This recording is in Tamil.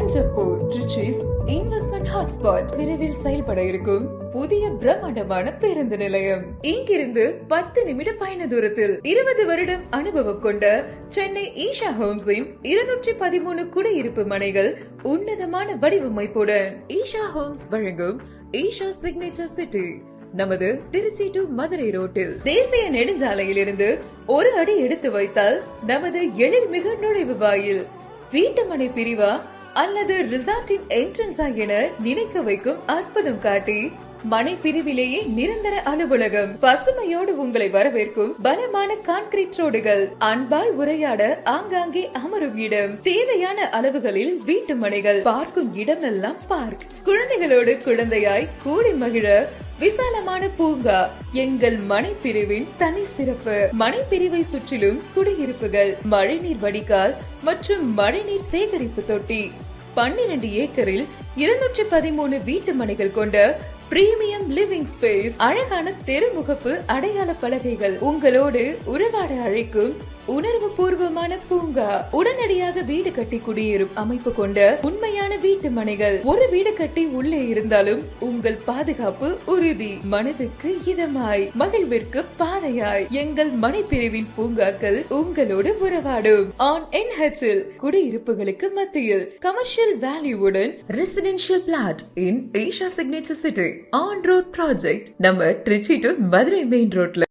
பஞ்சப்பூர் ட்ரிச்சிஸ் இன்வெஸ்ட்மெண்ட் ஹாட்ஸ்பாட் விரைவில் செயல்பட இருக்கும் புதிய பிரம்மாண்டமான பேருந்து நிலையம். இங்கிருந்து 10 நிமிட பயண தூரத்தில் 20 வருடம் அனுபவம் கொண்ட சென்னை ஈஷா ஹோம்ஸின் 213 குடியிருப்பு மனைகள் உன்னதமான வடிவமைப்புடன் ஈஷா ஹோம்ஸ் வழங்கும் ஈஷா சிக்னேச்சர் சிட்டி நமது திருச்சி டு மதுரை ரோட்டில் தேசிய நெடுஞ்சாலையில் இருந்து ஒரு அடி எடுத்து வைத்தால் நமது எழில்மிகு நுழைவு வாயில். வீட்டுமனை பிரிவா அல்லது ரிசார்ட்டின் என்ட்ரன்ஸா என நினைக்க வைக்கும் அற்புதம் காட்டி மனை பிரிவிலேயே நிரந்தர அலுவலகம், பசுமையோடு உங்களை வரவேற்கும் பலமான கான்கிரீட் ரோடுகள், அன்பாய் உரையாட ஆங்காங்கே அமரும் இடம், தேவையான அளவுகளில் வீட்டு மனைகள், பார்க்கும் இடமெல்லாம் பார்க், குழந்தைகளோடு குழந்தையாய் கூடி மகிழ விசாலமான பூங்கா எங்கள் மனை பிரிவின் தனி சிறப்பு. மனை பிரிவை சுற்றிலும் குடியிருப்புகள், மழைநீர் வடிகால் மற்றும் மழைநீர் சேகரிப்பு தொட்டி, 12 ஏக்கரில் 213 வீட்டு மனைகள் கொண்ட பிரீமியம் லிவிங் ஸ்பேஸ், அழகான தெருமுகப்பு அடையாள பலகைகள், உங்களோடு உறவாட அழைக்கும் உணர்வு பூர்வமான பூங்கா, உடனடியாக வீடு கட்டி குடியேறும் அமைப்பு கொண்ட உண்மையான வீட்டு மனைகள். ஒரு வீடு கட்டி உள்ளே இருந்தாலும் உங்கள் பாதுகாப்பு உறுதி. மனதுக்கு இதமாய், மகிழ்விற்கு பாதையாய் எங்கள் மனை பிரிவின் பூங்காக்கள் உங்களோடு உறவாடும். ஆன் NHL குடியிருப்புகளுக்கு மத்தியில் கமர்ஷியல் வேல்யூவுடன் residential plot in Isha signature city on road project நம்ம திருச்சி டு மதுரை மெயின் ரோட்ல.